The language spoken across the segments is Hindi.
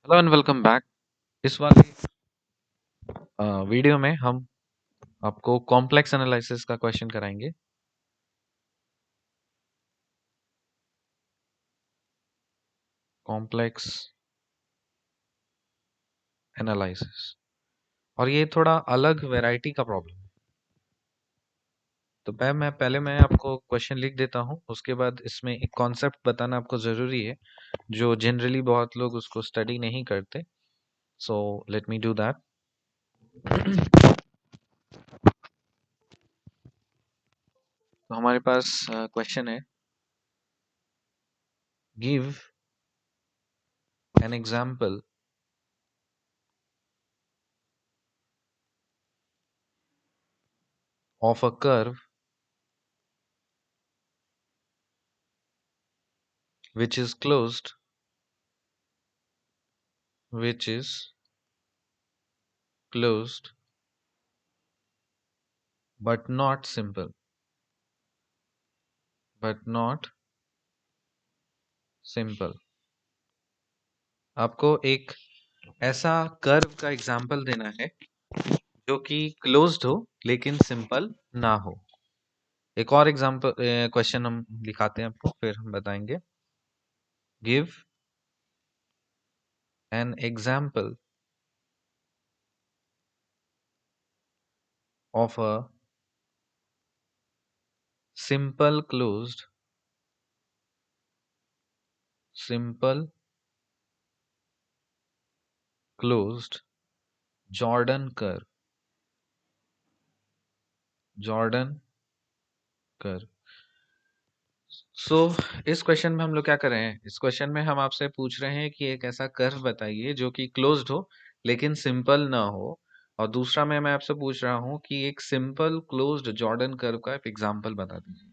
Hello and welcome back. इस वाले वीडियो में हम आपको कॉम्प्लेक्स एनालिसिस का क्वेश्चन कराएंगे। कॉम्प्लेक्स एनालिसिस और ये थोड़ा अलग वैरायटी का प्रॉब्लम है। तो मैं आपको क्वेश्चन लिख देता हूँ, उसके बाद इसमें एक कॉन्सेप्ट बताना आपको ज़रूरी है जो जनरली बहुत लोग उसको स्टडी नहीं करते। So let me do that. तो हमारे पास क्वेश्चन है, give an example of a curve which is closed which is closed but not simple but not simple। आपको एक ऐसा कर्व का एग्जाम्पल देना है जो कि क्लोज्ड हो लेकिन सिंपल ना हो। एक और एग्जाम्पल क्वेश्चन हम दिखाते हैं आपको, फिर हम बताएंगे। Give an example of a simple closed Jordan curve। इस क्वेश्चन में हम लोग क्या कर रहे हैं, इस क्वेश्चन में हम आपसे पूछ रहे हैं कि एक ऐसा कर्व बताइए जो कि क्लोज्ड हो लेकिन सिंपल ना हो। और दूसरा में मैं आपसे पूछ रहा हूँ कि एक सिंपल क्लोज्ड जॉर्डन कर्व का एक एग्जांपल बता दीजिए।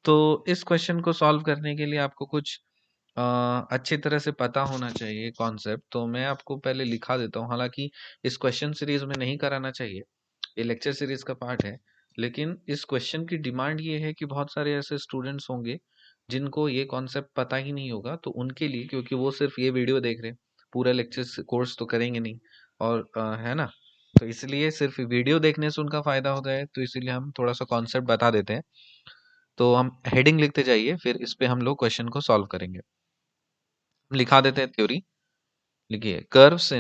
तो इस क्वेश्चन को सॉल्व करने के लिए आपको कुछ अच्छी तरह से पता होना चाहिए कॉन्सेप्ट। तो मैं आपको पहले लिखा देता हूँ, हालांकि इस क्वेश्चन सीरीज में नहीं कराना चाहिए, ये लेक्चर सीरीज का पार्ट है। लेकिन इस क्वेश्चन की डिमांड ये है कि बहुत सारे ऐसे स्टूडेंट्स होंगे जिनको ये कॉन्सेप्ट पता ही नहीं होगा, तो उनके लिए, क्योंकि वो सिर्फ ये वीडियो देख रहे हैं, पूरा लेक्चर कोर्स तो करेंगे नहीं। और है ना, तो इसलिए सिर्फ वीडियो देखने से उनका फायदा होता है, तो इसीलिए हम थोड़ा सा कॉन्सेप्ट बता देते हैं। तो हम हेडिंग लिखते जाइए, फिर इस पे हम लोग क्वेश्चन को सॉल्व करेंगे। लिखा देते हैं थ्योरी। लिखिए, कर्व्स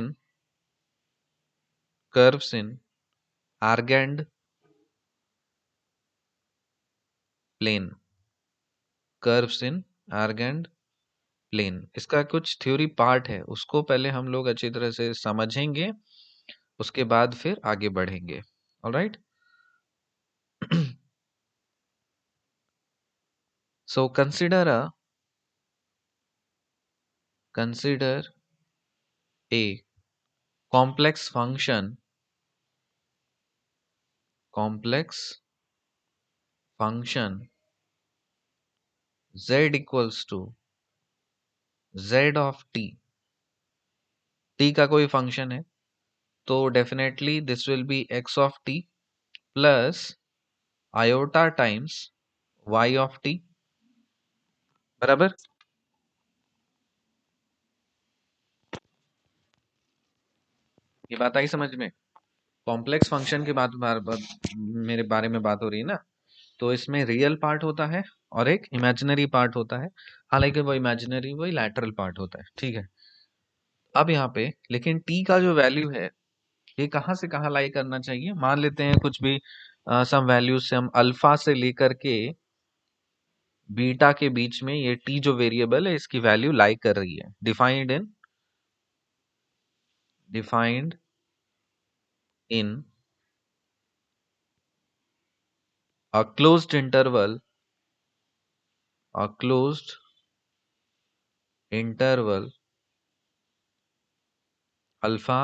इन आर्गेंड प्लेन। कर्व्स इन आर्गेंड प्लेन, इसका कुछ थ्योरी पार्ट है, उसको पहले हम लोग अच्छी तरह से समझेंगे, उसके बाद फिर आगे बढ़ेंगे। Alright. So consider a complex function z equals to z of t का कोई फंक्शन है, तो definitely this will be x of t plus iota times y of t, बराबर। ये बात आई समझ में? कॉम्प्लेक्स फंक्शन के बार मेरे बारे में बात हो रही है ना, तो इसमें रियल पार्ट होता है और एक इमेजिनरी पार्ट होता है। हालांकि वो इमेजिनरी वही लैटरल पार्ट होता है, ठीक है। अब यहाँ पे लेकिन t का जो वैल्यू है, ये कहाँ से कहाँ लाई करना चाहिए, मान लेते हैं कुछ भी सम वैल्यूज से हम अल्फा से लेकर के बीटा के बीच में ये t जो वेरिएबल है इसकी वैल्यू लाई कर रही है, defined in a closed interval alpha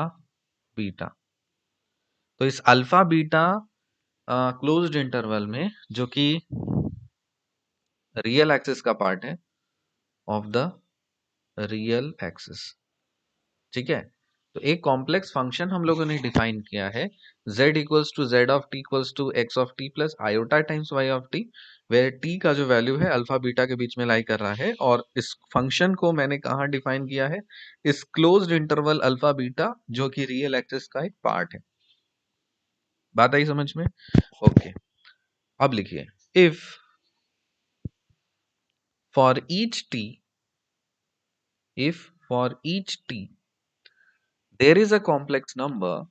beta. तो इस अल्फा बीटा क्लोज्ड इंटरवल में, जो कि रियल एक्सिस का पार्ट है ऑफ द रियल एक्सिस, ठीक है। तो एक कॉम्प्लेक्स फंक्शन हम लोगों ने डिफाइन किया है z equals to z of t equals to x of t plus iota times y of t, where t का जो वैल्यू है अल्फा बीटा के बीच में लाई कर रहा है। और इस फंक्शन को मैंने कहाँ डिफाइन किया है, इस क्लोज्ड इंटरवल अल्फा बीटा जो कि रियल एक्सिस का एक पार्ट है। बात आई समझ में? ओके, अब लिखिए, if for each T, if for each t there is a complex number,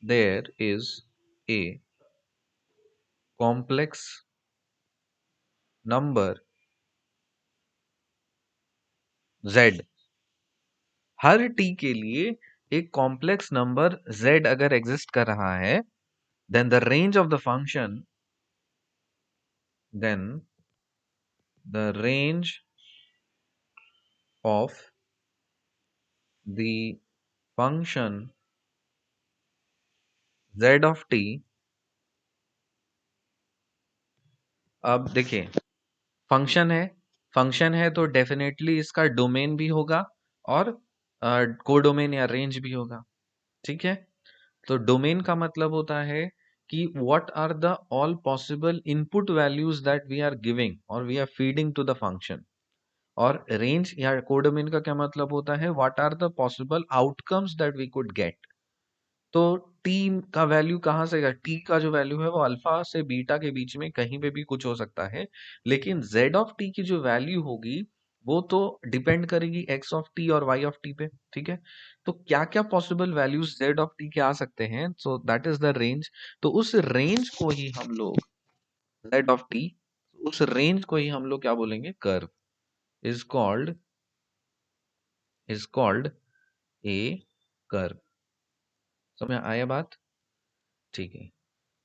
there is a complex number z, her t के लिए एक कॉम्प्लेक्स नंबर z अगर एग्जिस्ट कर रहा है, then the range of the function, then the range of the function z of t, अब देखिए फंक्शन है तो डेफिनेटली इसका डोमेन भी होगा और कोडोमेन या रेंज भी होगा। ठीक है, तो डोमेन का मतलब होता है कि what are the all possible input values that we are giving और we are feeding to the function. और रेंज या कोडोमेन का क्या मतलब होता है, what are the possible outcomes that we could get. तो टी का वैल्यू कहाँ से आएगा, टी का जो वैल्यू है वो अल्फा से बीटा के बीच में कहीं पे भी कुछ हो सकता है, लेकिन जेड ऑफ टी की जो वैल्यू होगी वो तो डिपेंड करेगी एक्स ऑफ टी और वाई ऑफ टी पे। ठीक है, तो क्या क्या possible values Z of T के आ सकते हैं, so that is the range. तो उस रेंज को ही हम लोग जेड ऑफ टी, उस रेंज को ही हम लोग क्या बोलेंगे, curve, is called a curve. समझ आया बात? ठीक है,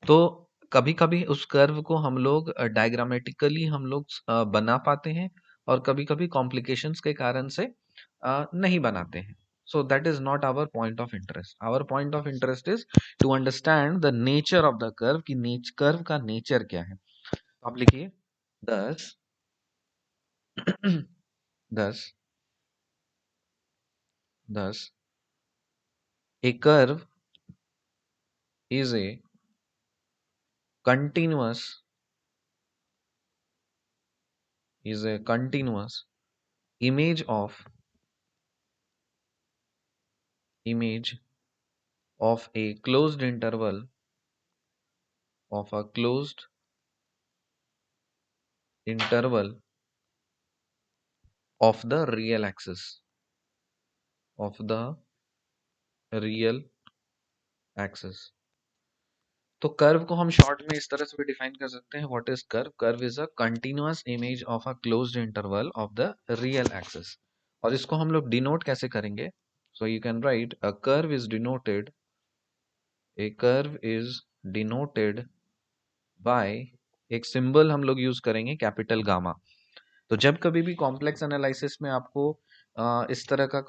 तो कभी कभी उस कर्व को हम लोग डायग्रामेटिकली हम लोग बना पाते हैं और कभी कभी कॉम्प्लिकेशंस के कारण से नहीं बनाते हैं। So that is not our point of interest. Our point of interest is to understand the nature of the curve, कि कर्व का नेचर क्या है। आप लिखिए, thus thus thus a curve is a continuous image of image of a closed interval of a closed interval of the real axis of the real axis। तो कर्व को हम शॉर्ट में इस तरह से भी डिफाइन कर सकते हैं, what is curve, curve is a continuous image of a closed interval of the real axis. और इसको हम लोग डिनोट कैसे करेंगे, सो you can right a curve is denoted by एक सिंबल हम लोग यूज करेंगे कैपिटल गामा। तो जब कभी भी कॉम्प्लेक्स एनालिसिस में आपको इस तरह का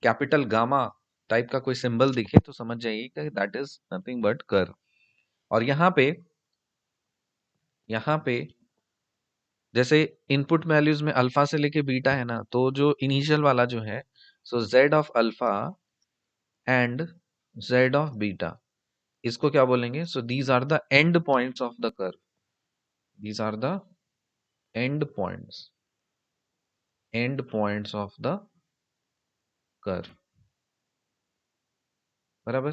कैपिटल गामा टाइप का कोई सिंबल दिखे तो समझ जाइए कि that is nothing but curve. और यहाँ पे जैसे इनपुट वैल्यूज में अल्फा से लेके बीटा है ना, तो जो इनिशियल वाला जो है, so Z of alpha and Z of beta, इसको क्या बोलेंगे, so these are the end points of the curve, these are the end points of the curve. बराबर,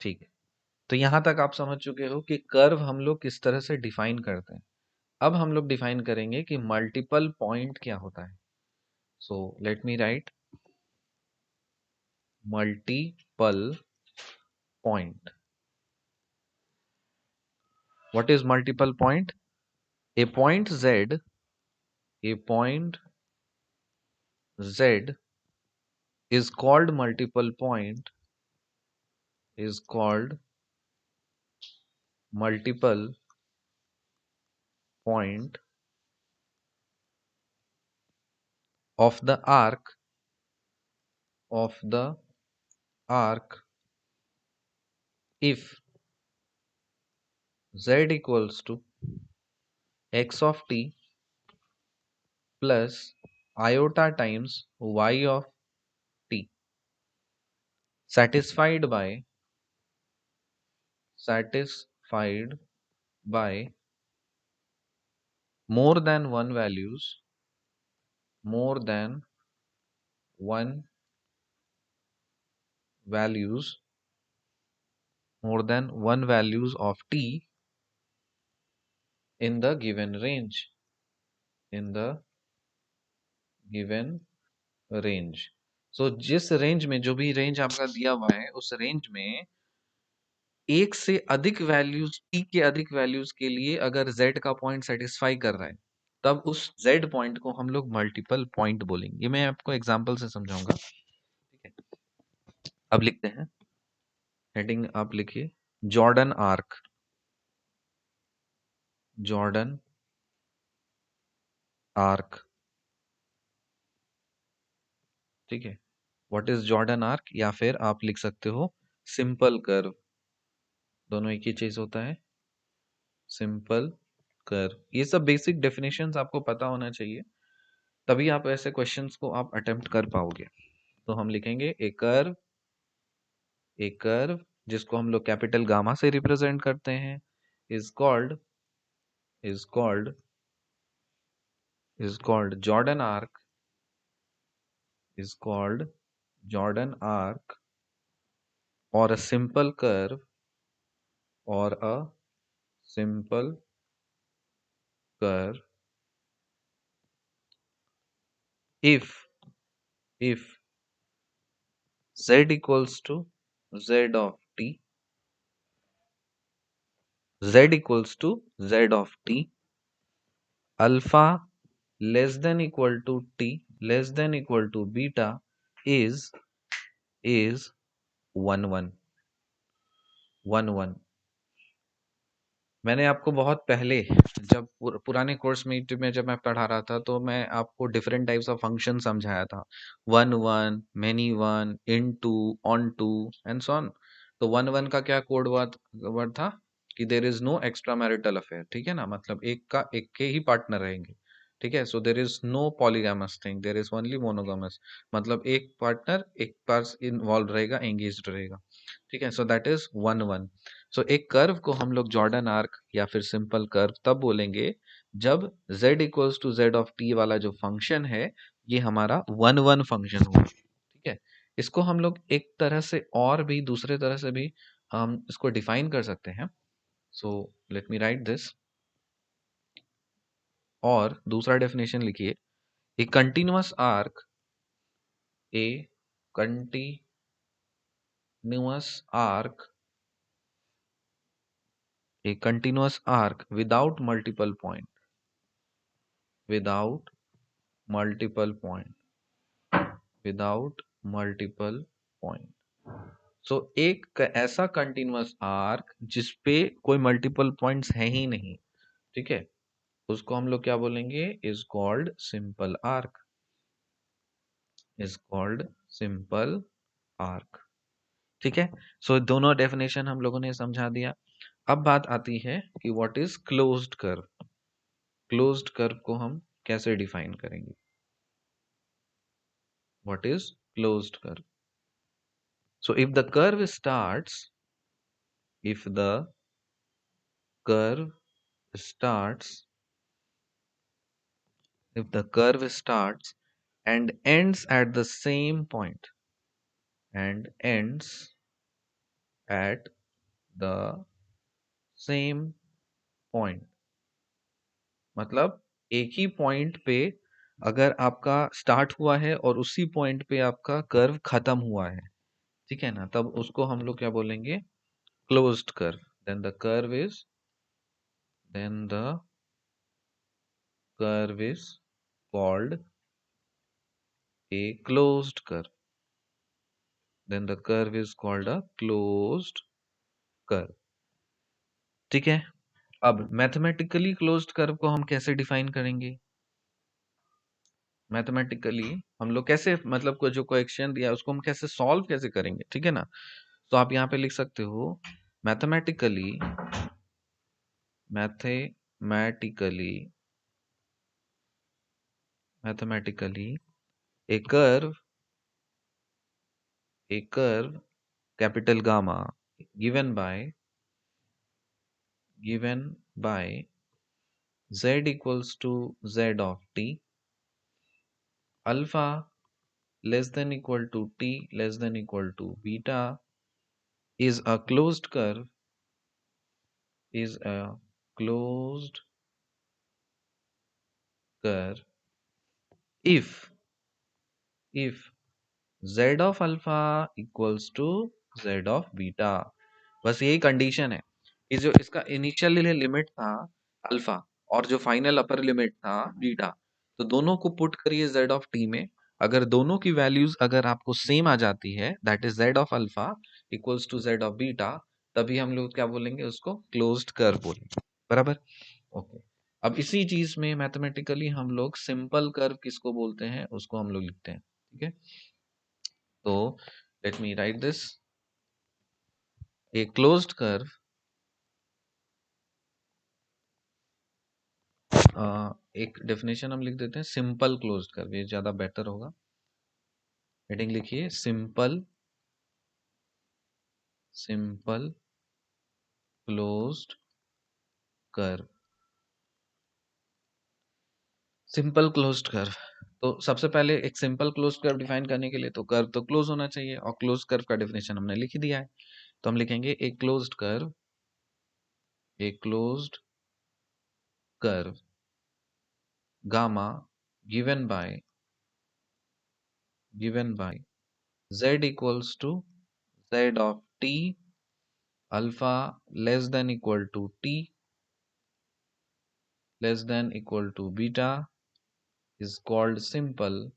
ठीक है। तो यहां तक आप समझ चुके हो कि कर्व हम लोग किस तरह से डिफाइन करते हैं। अब हम लोग डिफाइन करेंगे कि मल्टीपल पॉइंट क्या होता है। So let me right multiple point. What is multiple point? A point z, a point z is called multiple point, is called multiple point of the arc if z equals to x of t plus iota times y of t। satisfied by satisfied by more than one values, more than one values, more than one values of t in the given range, in the given range. सो जिस रेंज में, जो भी रेंज आपका दिया हुआ है, उस रेंज में एक से अधिक वैल्यूज, टी के अधिक वैल्यूज के लिए अगर z का पॉइंट सेटिस्फाई कर रहा है, तब उस z पॉइंट को हम लोग मल्टीपल पॉइंट बोलेंगे। ये मैं आपको एग्जांपल से समझाऊंगा। ठीक है, अब लिखते हैं। हेडिंग आप लिखिए, जॉर्डन आर्क। Jordan arc. ठीक है, व्हाट इज जॉर्डन आर्क, या फिर आप लिख सकते हो सिंपल कर्व। दोनों एक ही चीज होता है, सिंपल कर्व। ये सब बेसिक डेफिनेशंस आपको पता होना चाहिए, तभी आप ऐसे क्वेश्चंस को आप अटेम्प्ट कर पाओगे। तो हम लिखेंगे ए कर्व जिसको हम लोग कैपिटल गामा से रिप्रेजेंट करते हैं, is called is called is called Jordan arc, is called Jordan arc, और अ सिंपल कर्व, और a simple curve if z equals to z of t, z of t, alpha less than equal to t, less than equal to beta, is 1 1 1 1। मैंने आपको बहुत पहले, जब पुराने कोर्स में जब मैं पढ़ा रहा था, तो मैं आपको डिफरेंट टाइप्स ऑफ फंक्शन समझाया था। 1 1, many 1, into, onto, and so on. तो 1 1 का क्या कोड वर्ड था कि there is no extramarital affair. ठीक है ना, मतलब एक के ही पार्टनर रहेंगे। ठीक है, so there is no polygamous thing, there is only monogamous. मतलब एक पार्टनर एक पास इन्वॉल्व रहेगा, एंगेज रहेगा। ठीक है, सो दैट इज 1 1। सो एक कर्व को हम लोग जॉर्डन आर्क या फिर सिंपल कर्व तब बोलेंगे जब z equals to z of t वाला जो फंक्शन है, ये हमारा 1 1 फंक्शन होगा। ठीक है, इसको हम लोग एक तरह से और भी दूसरे तरह से भी हम इसको डिफाइन कर सकते हैं। So let me right this. और दूसरा डेफिनेशन लिखिए, ए continuous arc, A continuous arc, a continuous arc without multiple point, without multiple point, without multiple point। सो एक ऐसा कंटिन्यूअस आर्क जिसपे कोई मल्टीपल पॉइंट्स है ही नहीं। ठीक है, उसको हम लोग क्या बोलेंगे, is called simple arc, is called simple arc. ठीक है, सो दोनों डेफिनेशन हम लोगों ने समझा दिया। अब बात आती है कि what is closed curve. Closed curve को हम कैसे डिफाइन करेंगे। What is closed curve? So if the curve starts, if the curve starts, if the curve starts and ends at the same point, and ends at the same point, मतलब एक ही पॉइंट पे अगर आपका स्टार्ट हुआ है और उसी पॉइंट पे आपका कर्व खत्म हुआ है, ठीक है ना, तब उसको हम लोग क्या बोलेंगे, closed curve. then the curve is then the curve is called a closed curve. Then the curve is called a closed curve। ठीक है, अब मैथमेटिकली क्लोज्ड कर्व को हम कैसे डिफाइन करेंगे। मैथमेटिकली हम लोग कैसे, मतलब को जो क्वेश्चन दिया उसको हम कैसे सॉल्व कैसे करेंगे। ठीक है ना, तो आप यहाँ पे लिख सकते हो, mathematically, mathematically, mathematically a curve capital gamma given by z equals to z of t, alpha less than equal to t less than equal to beta is a closed curve, is a closed curve if z of alpha equals to z of beta। बस यही कंडीशन है कि जो इसका इनिशियल लिमिट था अल्फा और जो फाइनल अपर लिमिट था बीटा, तो दोनों को पुट करिए z ऑफ t में। अगर दोनों की वैल्यूज अगर आपको सेम आ जाती है, that is z of alpha equals to z of beta, तभी हम लोग क्या बोलेंगे, उसको क्लोज्ड कर्व बोलेंगे। बराबर, ओके। अब इसी चीज में मैथमेटिकली हम लोग सिंपल कर्व किसको बोलते हैं, उसको हम लोग लिखते हैं। ठीक है, तो let me right this, a closed curve, एक डेफिनेशन हम लिख देते हैं सिंपल क्लोज्ड कर्व, ये ज्यादा बेटर होगा। हेडिंग लिखिए simple closed curve. Simple closed curve, तो सबसे पहले एक सिंपल क्लोज्ड कर्व डिफाइन करने के लिए तो कर्व तो क्लोज होना चाहिए, और क्लोज्ड कर्व का डेफिनेशन हमने लिख ही दिया है। तो हम लिखेंगे a closed curve, a closed curve gamma given by z equals to z of t, alpha less than equal to t less than equal to beta is called simple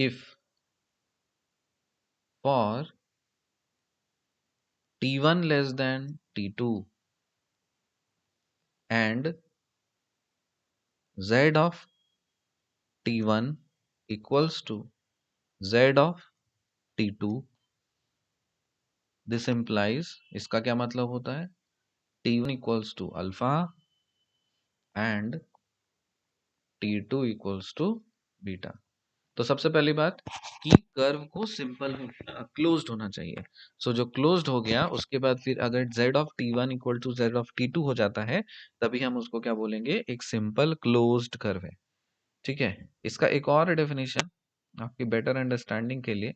if for t1 less than t2 and z of t1 equals to z of t2। this implies, इसका क्या मतलब होता है, t1 equals to alpha and t2 equals to beta। तो सबसे पहली बात कि कर्व को सिंपल क्लोज्ड होना चाहिए। सो जो क्लोज्ड हो गया उसके बाद फिर अगर z of t1 equal to z of t2 हो जाता है, तभी हम उसको क्या बोलेंगे, एक सिंपल क्लोज्ड कर्व है। ठीक है, इसका एक और डेफिनेशन आपकी बेटर अंडरस्टैंडिंग के लिए,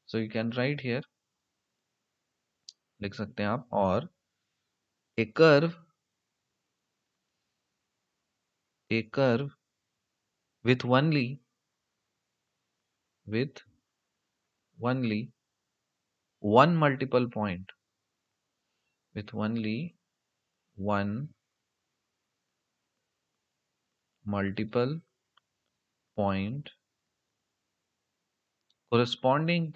so you can write here, लिख सकते हैं आप, और a curve with only one multiple point, with only one multiple point corresponding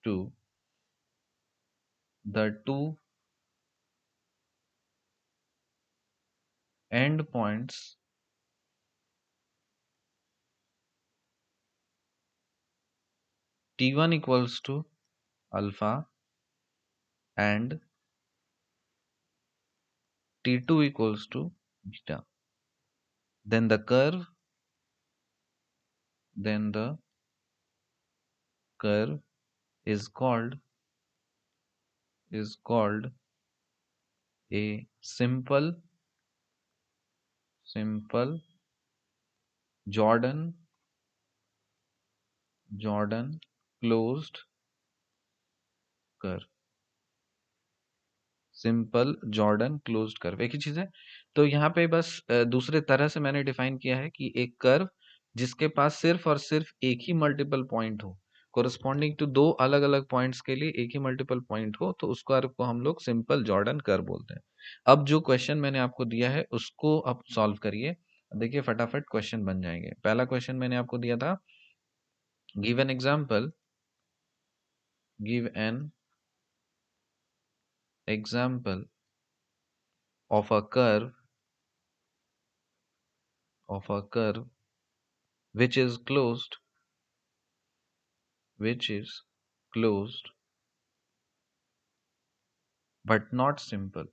to the two endpoints t1 equals to alpha and t2 equals to beta, then the curve is called a simple Jordan closed curve। Simple Jordan closed curve एक ही चीज है। तो यहाँ पे बस दूसरे तरह से मैंने डिफाइन किया है कि एक कर्व जिसके पास सिर्फ और सिर्फ एक ही मल्टीपल पॉइंट हो, कोरस्पॉन्डिंग टू दो अलग अलग पॉइंट्स के लिए एक ही मल्टीपल पॉइंट हो, तो उस कर्व को हम लोग सिंपल जॉर्डन कर्व बोलते हैं। अब जो क्वेश्चन मैंने आपको दिया है उसको आप सॉल्व करिए, देखिए फटाफट क्वेश्चन बन जाएंगे। पहला क्वेश्चन मैंने आपको दिया था, give an example of a curve which is closed but not simple,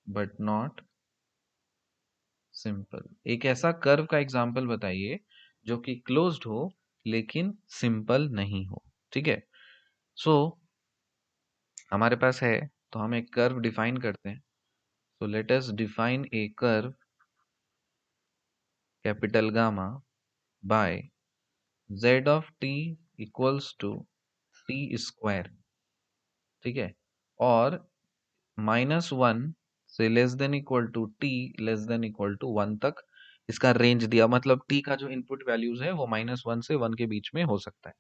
but not simple. एक ऐसा कर्व का एग्जाम्पल बताइए जो कि क्लोज्ड हो लेकिन सिंपल नहीं हो। ठीक है, सो हमारे पास है, तो हम एक कर्व डिफाइन करते हैं। So let us define a curve capital gamma by z of t equals to t square. ठीक है, और -1 से less than equal to t less than equal to 1 तक इसका रेंज दिया, मतलब t का जो इनपुट वैल्यूज है वो -1 से 1 के बीच में हो सकता है।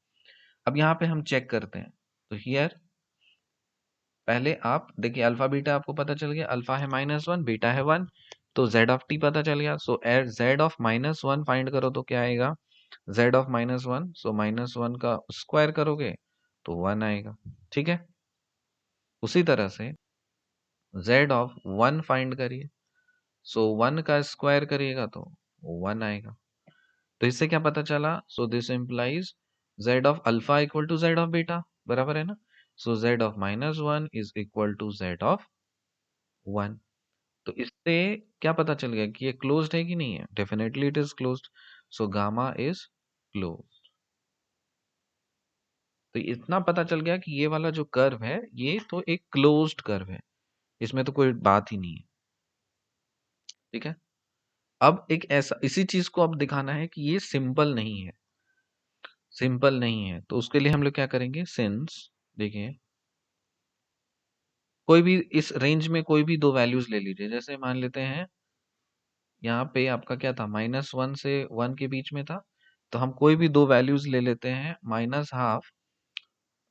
अब यहाँ पे हम चेक करते हैं, तो हियर पहले आप देखिए अल्फा बीटा आपको पता चल गया, अल्फा है -1, बीटा है 1, तो z ऑफ t पता चल गया। सो z ऑफ -1 फाइंड करो तो क्या आएगा, z ऑफ -1, सो -1 का स्क्वायर करोगे तो 1 आएगा। ठीक है, उसी तरह से z ऑफ 1 फाइंड करिए, सो 1 का स्क्वायर करिएगा तो 1 आएगा। तो इससे क्या पता चला, so this implies z of alpha equal to z of beta, बराबर है ना। So z of -1 is equal to z of 1। तो इससे क्या पता चल गया कि ये क्लोज्ड है कि नहीं है, definitely it is closed. So gamma is close. तो इतना पता चल गया कि ये वाला जो कर्व है ये तो एक क्लोज्ड कर्व है, इसमें तो कोई बात ही नहीं है। ठीक है, अब एक ऐसा इसी चीज को अब दिखाना है कि ये सिंपल नहीं है, सिंपल नहीं है। तो उसके लिए हम लोग क्या करेंगे, सिंस देखिए कोई भी इस रेंज में कोई भी दो वैल्यूज ले लीजिए, जैसे मान लेते हैं यहाँ पे आपका क्या था, -1 से 1 के बीच में था, तो हम कोई भी दो वैल्यूज ले लेते हैं, -12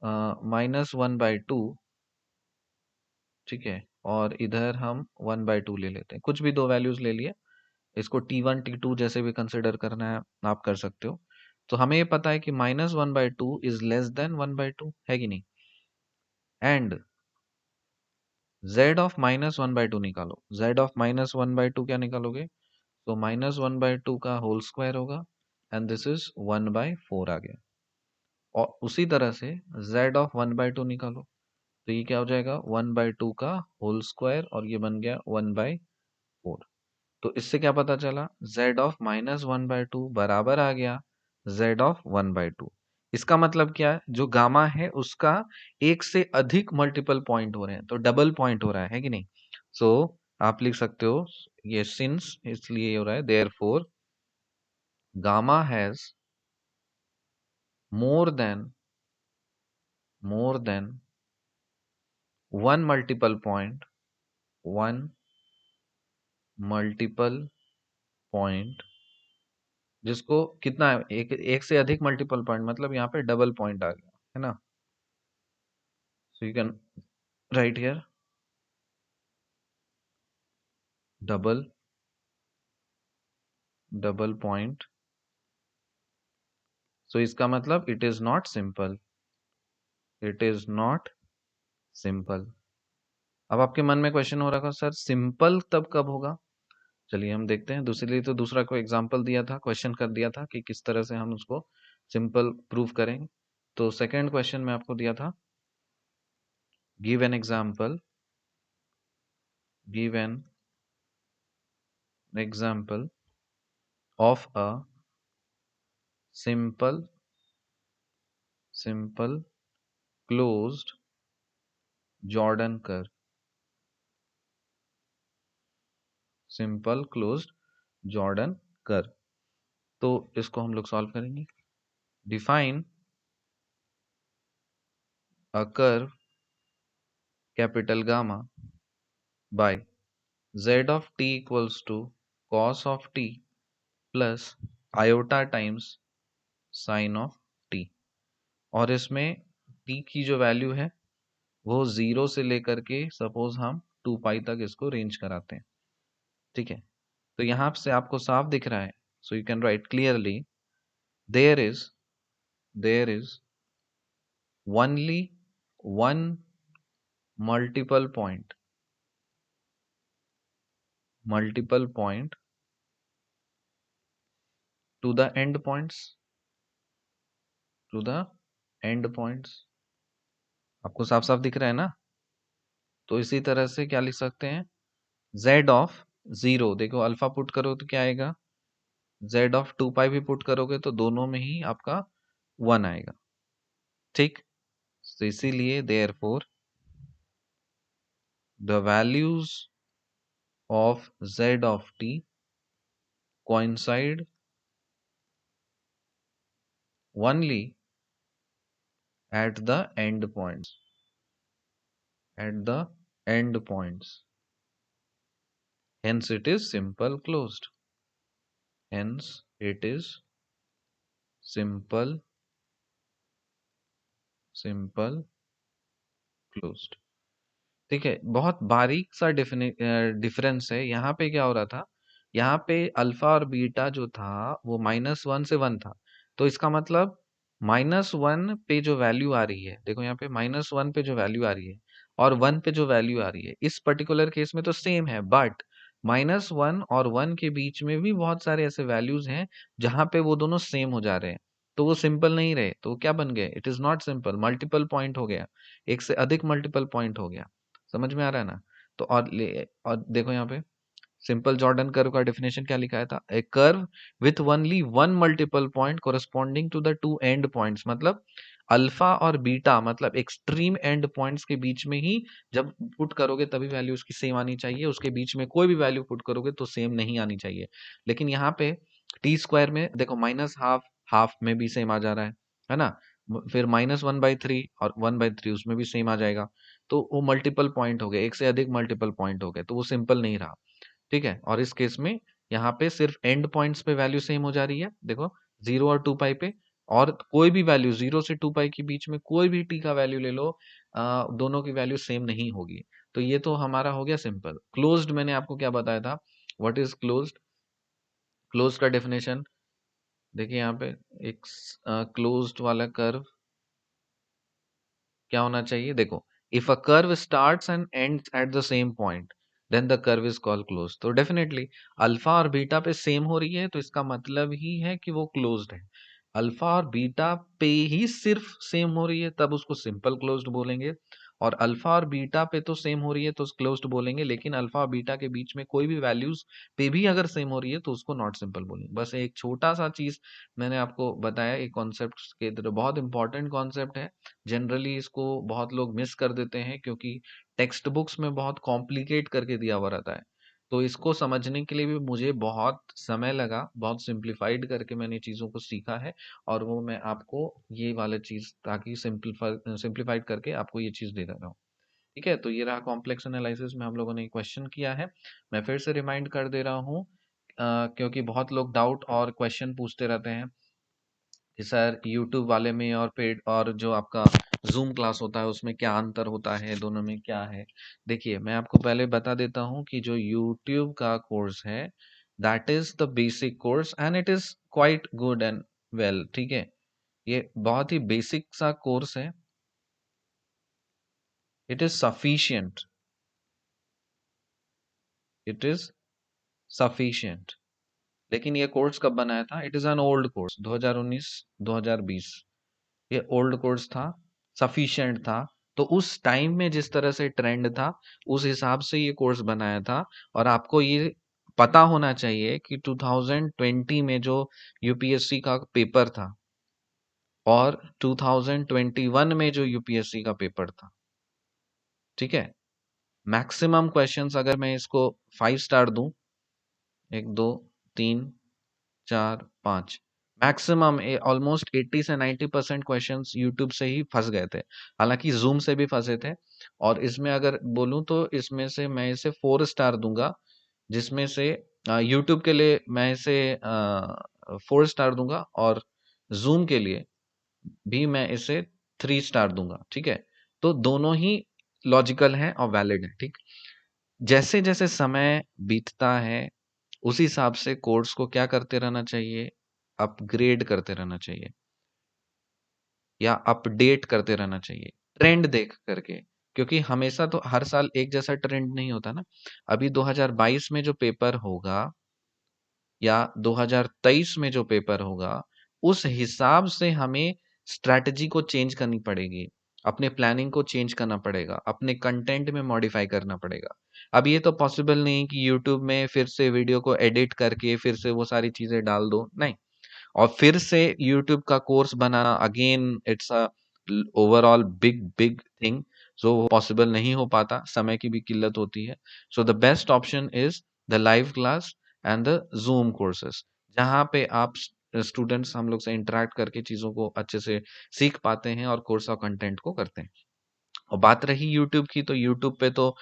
-1/2। ठीक है, और इधर हम 1/2 ले लेते हैं, कुछ भी दो वैल्यूज ले लिए, इसको T1 T2 जैसे भी कंसिडर करना है आप कर सकते हो। तो हमें ये पता है कि -1/2 इज लेस देन 1/2 है कि नहीं, एंड z ऑफ -1/2 निकालो, z ऑफ -1/2 क्या निकालोगे, तो -1/2 का होल स्क्वायर होगा, एंड दिस इज 1/4 आ गया। और उसी तरह से z ऑफ 1/2 निकालो, तो ये क्या हो जाएगा, 1/2 का होल स्क्वायर, और ये बन गया 1/4। तो इससे क्या पता चला, z ऑफ -1/2 बराबर आ गया z ऑफ 1/2। इसका मतलब क्या है, जो गामा है उसका एक से अधिक मल्टीपल पॉइंट हो रहे हैं, तो डबल पॉइंट हो रहा है कि नहीं। सो आप लिख सकते हो ये सिंस, इसलिए ये हो रहा है therefore gamma has more than one multiple point, one multiple point, जिसको कितना है, एक से अधिक मल्टीपल पॉइंट, मतलब यहाँ पे डबल पॉइंट आ गया है ना। So you can write here double double point. सो इसका मतलब it is not simple, it is not simple. अब आपके मन में क्वेश्चन हो रहा था, सर सिंपल तब कब होगा। चलिए हम देखते हैं, दूसरे लिए तो दूसरा को एग्जांपल दिया था, क्वेश्चन कर दिया था कि किस तरह से हम उसको सिंपल प्रूव करेंगे। तो सेकंड क्वेश्चन में आपको दिया था, give an example, give an example of a simple closed Jordan curve, simple closed Jordan curve. तो इसको हम लोग सॉल्व करेंगे। Define a curve capital gamma by z of t equals to cos of t plus iota times sine of t। और इसमें t की जो वैल्यू है वो 0 से लेकर के सपोज हम 2 पाई तक इसको रेंज कराते हैं। ठीक है, तो यहाँ से आपको साफ दिख रहा है, so you can write clearly there is only one multiple point to the end points, to the end points. आपको साफ साफ दिख रहा है ना। तो इसी तरह से क्या लिख सकते हैं, z ऑफ 0, देखो अल्फा पुट करो तो क्या आएगा, z ऑफ 2 पाई भी पुट करोगे तो दोनों में ही आपका 1 आएगा, ठीक। तो इसीलिए therefore the values of z of t coincide only at the end points, at the end points. Hence it is simple closed. Hence it is simple closed. ठीक है, बहुत बारीक सा डिफरेंस है। यहाँ पे क्या हो रहा था, यहाँ पे अल्फा और बीटा जो था वो -1 से 1 था, तो इसका मतलब -1 पे जो वैल्यू आ रही है, देखो यहाँ पे -1 पे जो वैल्यू आ रही है और 1 पे जो वैल्यू आ रही है, इस पर्टिकुलर केस में तो सेम है, बट -1 और 1 के बीच में भी बहुत सारे ऐसे वैल्यूज हैं जहां पे वो दोनों सेम हो जा रहे हैं, तो वो सिंपल नहीं रहे, तो वो क्या बन गए, it is not simple, multiple point हो गया, एक से अधिक मल्टीपल पॉइंट हो गया। समझ में आ रहा है ना। तो और देखो यहाँ पे सिंपल जॉर्डन कर्व का डेफिनेशन क्या लिखा था, a curve with only one multiple point corresponding to the two end points, मतलब अल्फा और बीटा मतलब एक्सट्रीम एंड पॉइंट्स के बीच में ही जब पुट करोगे तभी वैल्यू उसकी सेम आनी चाहिए, उसके बीच में कोई भी वैल्यू पुट करोगे तो सेम नहीं आनी चाहिए। लेकिन यहाँ पे टी स्क्वायर में देखो -हाफ हाफ में भी सेम आ जा रहा है ना, फिर -1/3 और 1/3 उसमें भी सेम आ जाएगा, तो वो मल्टीपल पॉइंट हो गए, एक से अधिक मल्टीपल पॉइंट हो गए, तो वो सिंपल नहीं रहा, ठीक है। और इस केस में यहाँ पे सिर्फ एंड पॉइंट्स पे वैल्यू सेम हो जा रही है, देखो 0 और 2 पाई पे, और कोई भी वैल्यू 0 से 2 पाई के बीच में कोई भी टी का वैल्यू ले लो, दोनों की वैल्यू सेम नहीं होगी। तो ये तो हमारा हो गया सिंपल। क्लोज्ड मैंने आपको क्या बताया था, व्हाट इज क्लोज्ड, क्लोज का डेफिनेशन देखिए यहाँ पे, एक क्लोज्ड वाला कर्व क्या होना चाहिए, देखो if a curve starts and ends at the same point then the curve is called close, तो डेफिनेटली अल्फा और बीटा पे सेम हो रही है तो इसका मतलब ही है कि वो क्लोज्ड है। अल्फा और बीटा पे ही सिर्फ सेम हो रही है तब उसको सिंपल क्लोज्ड बोलेंगे, और अल्फा और बीटा पे तो सेम हो रही है तो क्लोज्ड बोलेंगे, लेकिन अल्फा और बीटा के बीच में कोई भी वैल्यूज पे भी अगर सेम हो रही है तो उसको नॉट सिंपल बोलेंगे। बस एक छोटा सा चीज मैंने आपको बताया, एक कॉन्सेप्ट के तरह, बहुत इंपॉर्टेंट कॉन्सेप्ट है, जनरली इसको बहुत लोग मिस कर देते हैं क्योंकि टेक्स्ट बुक्स में बहुत कॉम्प्लिकेट करके दिया हुआ रहता है, तो इसको समझने के लिए भी मुझे बहुत समय लगा, बहुत सिंप्लीफाइड करके मैंने चीज़ों को सीखा है, और वो मैं आपको ये वाला चीज़ ताकि सिंप्लीफाइड करके आपको ये चीज़ दे रहा हूँ। ठीक है, तो ये रहा कॉम्प्लेक्स एनालिसिस में हम लोगों ने क्वेश्चन किया है। मैं फिर से रिमाइंड कर दे रहा हूँ, क्योंकि बहुत लोग डाउट और क्वेश्चन पूछते रहते हैं कि सर यूट्यूब वाले में और पेड और जो आपका जूम क्लास होता है उसमें क्या अंतर होता है, दोनों में क्या है। देखिए मैं आपको पहले बता देता हूँ कि जो यूट्यूब का कोर्स है that is the basic course and it is quite good and well, ठीक है, ये बहुत ही बेसिक सा कोर्स है, it is sufficient, it is sufficient. लेकिन ये कोर्स कब बनाया था, it is an old course, 2019-2020, ये ओल्ड कोर्स था, सफिशिएंट था, तो उस टाइम में जिस तरह से ट्रेंड था उस हिसाब से ये कोर्स बनाया था। और आपको ये पता होना चाहिए कि 2020 में जो यूपीएससी का पेपर था और 2021 में जो यूपीएससी का पेपर था, ठीक है, मैक्सिमम क्वेश्चंस अगर मैं इसको 5 स्टार दूं, 1 2 3 4 5, मैक्सिमम ऑलमोस्ट 80 से 90% क्वेश्चंस यूट्यूब से ही फंस गए थे, हालांकि जूम से भी फंसे थे। और इसमें अगर बोलूं तो इसमें से मैं इसे 4 स्टार दूंगा, जिसमें से यूट्यूब के लिए मैं इसे 4 स्टार दूंगा, और जूम के लिए भी मैं इसे 3 स्टार दूंगा, ठीक है। तो दोनों ही लॉजिकल हैं और वैलिड है, ठीक। जैसे जैसे समय बीतता है उसी हिसाब से कोर्स को क्या करते रहना चाहिए, अपग्रेड करते रहना चाहिए या अपडेट करते रहना चाहिए, ट्रेंड देख करके, क्योंकि हमेशा तो हर साल एक जैसा ट्रेंड नहीं होता ना। अभी 2022 में जो पेपर होगा या 2023 में जो पेपर होगा उस हिसाब से हमें स्ट्रैटेजी को चेंज करनी पड़ेगी। अपने प्लानिंग को चेंज करना पड़ेगा, अपने कंटेंट में मॉडिफाई करना पड़ेगा। अब ये तो पॉसिबल नहीं कि यूट्यूब में फिर से वीडियो को एडिट करके फिर से वो सारी चीज़ें डाल दो, नहीं। और फिर से यूट्यूब का course banana again it's a overall big big thing, जो पॉसिबल नहीं हो पाता, समय की भी किल्लत होती है। So the best option is the live class and the zoom courses, जहाँ पे आप स्टूडेंट्स हम लोग से इंटरेक्ट करके चीज़ों को अच्छे से सीख पाते हैं और कोर्स और कंटेंट को करते हैं। और बात रही यूट्यूब की, तो यूट्यूब पे तो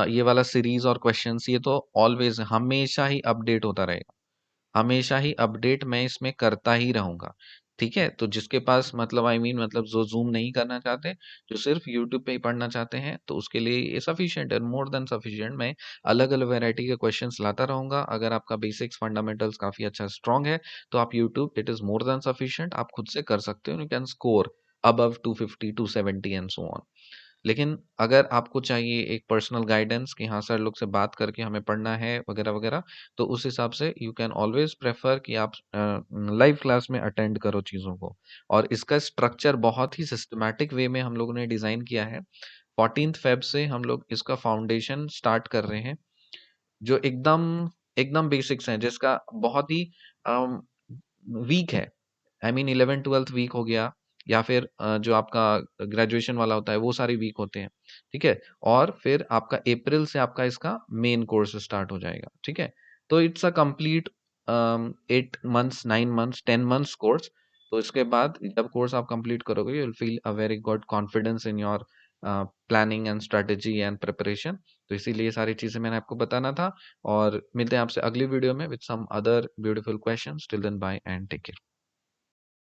ये वाला सीरीज और क्वेश्चंस ये तो ऑलवेज हमेशा ही अपडेट होता रहेगा, हमेशा ही अपडेट मैं इसमें करता ही रहूँगा, ठीक है? तो जिसके पास मतलब मतलब जो ज़ूम नहीं करना चाहते, जो सिर्फ़ यूट्यूब पे ही पढ़ना चाहते हैं, तो उसके लिए ये सफिशिएंट है, मोर देन सफिशिएंट। मैं अलग-अलग वैरायटी के क्वेश्चन्स लाता रहूँगा। अगर आपका बेसिक्स फंडामेंटल्स काफ़ी अच्छा स्ट्रॉन्ग है, तो आप YouTube it is more than sufficient, आप खुद से कर सकते हो। You can score above 250, 270 and so on. लेकिन अगर आपको चाहिए एक पर्सनल गाइडेंस कि हाँ सर लोग से बात करके हमें पढ़ना है वगैरह वगैरह, तो उस हिसाब से यू कैन ऑलवेज प्रेफर कि आप लाइव क्लास में अटेंड करो चीज़ों को। और इसका स्ट्रक्चर बहुत ही सिस्टमैटिक वे में हम लोगों ने डिज़ाइन किया है। 14th फेब से हम लोग इसका फाउंडेशन स्टार्ट कर रहे हैं, जो एकदम एकदम बेसिक्स हैं, जिसका बहुत ही वीक है। आई मीन 11-12 वीक हो गया, या फिर जो आपका ग्रेजुएशन वाला होता है वो सारे वीक होते हैं, ठीक है? और फिर आपका अप्रैल से आपका इसका मेन कोर्स स्टार्ट हो जाएगा, ठीक है? तो it's a complete 8 months, 9 months, 10 months course. तो इसके बाद जब कोर्स आप कंप्लीट करोगे, you will feel a very good confidence in your planning and strategy and preparation. तो इसीलिए ये सारी चीज़ें मैंने आपको बताना था। और मिलते हैं आपसे अगली वीडियो में with some other beautiful questions. Till then bye and take care.